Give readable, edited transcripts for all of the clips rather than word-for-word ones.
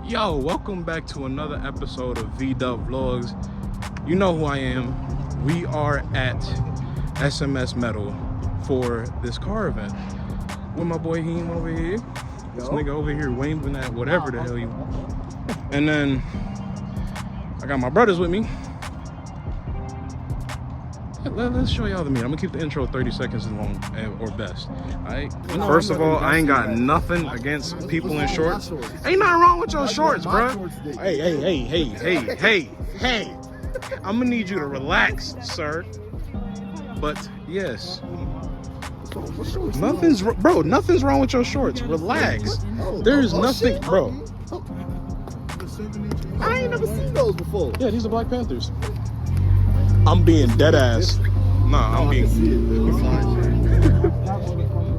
Yo, welcome back to another episode of Vdüb Vlogs. You know who I am. We are at SMS Metal for this car event with my boy Heem over here. This nigga over here waving at whatever the hell he wants. And then I got my brothers with me. Let's show y'all the meet. I'm gonna keep the intro 30 seconds as long or best. Alright. First of all, I ain't got nothing against people in shorts. Ain't nothing wrong with your shorts, bro. Hey. I'm gonna need you to relax, sir. But yes. Nothing's wrong with your shorts. Relax. There's nothing, bro. I ain't never seen those before. Yeah, these are Black Panthers. I'm being dead ass. Nah, I'm being.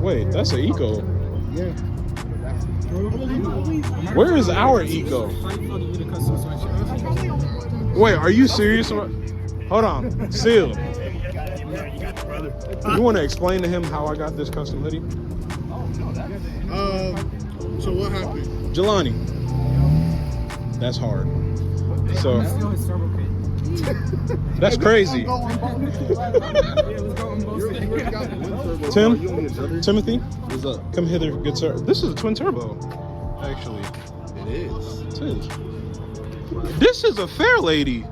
Wait, that's an eco. Yeah. Where is our eco? Wait, are you serious? Hold on, Seal. You want to explain to him how I got this custom hoodie? So what happened? Jelani. That's hard. So. That's crazy. Timothy, what's up? Come hither, good sir. This is a twin turbo, actually. It is. It is. This is a fair lady.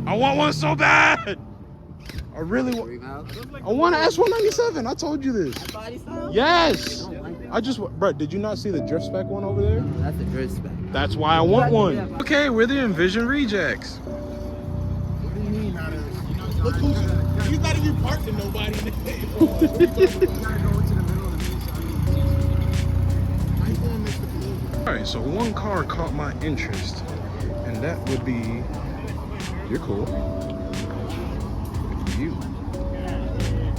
I want one so bad. I really want. I want an S197. I told you this. Yes. Bro, did you not see the drift spec one over there? That's a drift spec. That's why I want one. Okay, we're the Envision rejects. What do you mean not Look who's not even parking nobody in the Alright, so one car caught my interest, and that would be. You're cool. You.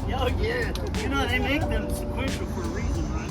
Yo, yeah. You know, they make them sequential for a reason, right?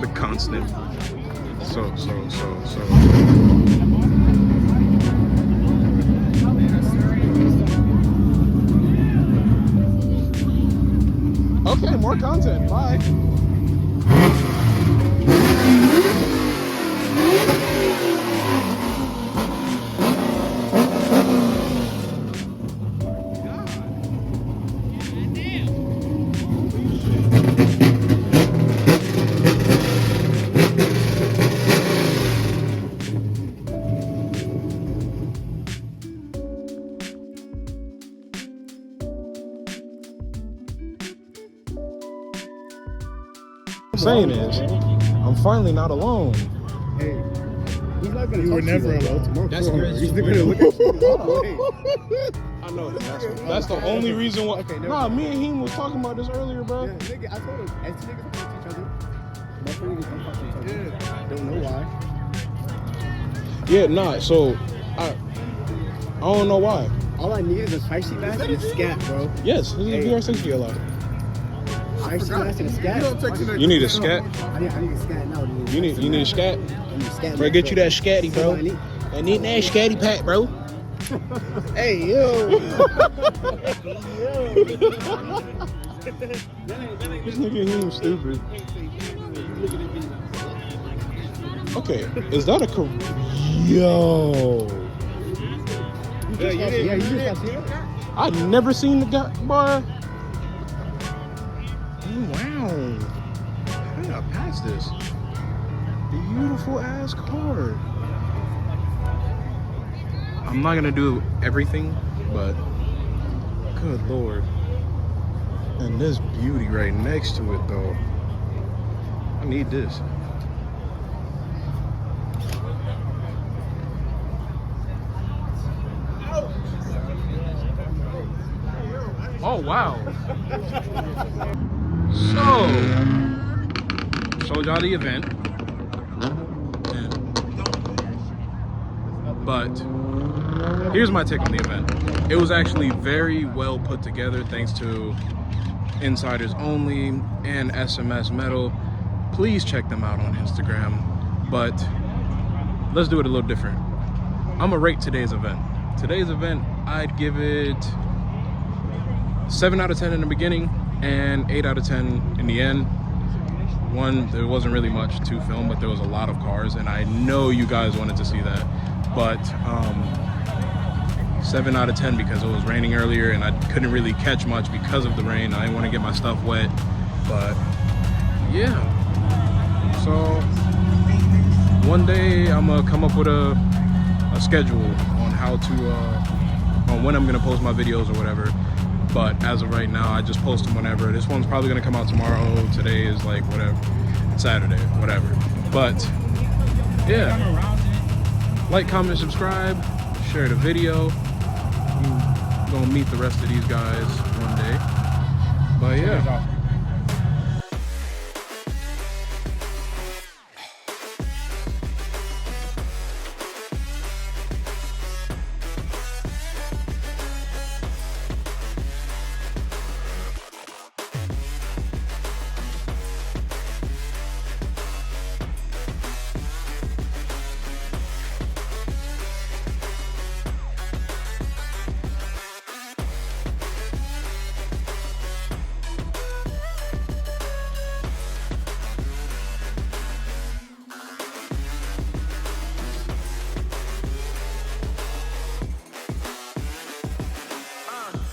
The constant. So. Okay, more content. Bye. Saying is, I'm finally not alone. Hey, he's not gonna. You were never alone. That's crazy. He's gonna look at you. I know. That's the only reason why. Okay, nah, me and him was talking about this earlier, bro. Yeah, nigga, I told him, as niggas don't talk to each other. My friends don't talk to each other. Yeah. Don't know why. Yeah, nah. So I don't know why. All I need is a spicy mask and a scat, bro. Yes, this is a VR6 DLI. Spicy mask and a scat. You need a scat. I need a scat now. You need a scat. I need a scat. Bro, get you that scatty, bro. I need that scatty pack, bro. Hey, yo. This nigga him stupid. Okay, is that a yo? Yeah, you just got seen it. I've never seen the guy, boy. Oh, wow. How did I pass this? Beautiful ass car. I'm not gonna do everything, but good lord. And this beauty right next to it though. I need this. Oh wow. So showed y'all the event. But here's my take on the event. It was actually very well put together thanks to Insiders Only and SMS Metal. Please check them out on Instagram. But let's do it a little different. I'm gonna rate today's event. Today's event, I'd give it 7 out of 10 in the beginning and 8 out of 10 in the end. One, there wasn't really much to film, but there was a lot of cars, and I know you guys wanted to see that. But 7 out of 10 because it was raining earlier and I couldn't really catch much because of the rain. I didn't want to get my stuff wet, but yeah. So one day I'm gonna come up with a schedule on how to on when I'm gonna post my videos or whatever. But as of right now, I just post them whenever. This one's probably gonna come out tomorrow. Today is like whatever, Saturday, whatever. But yeah, like, comment, subscribe, share the video. I'm gonna meet the rest of these guys one day. But yeah.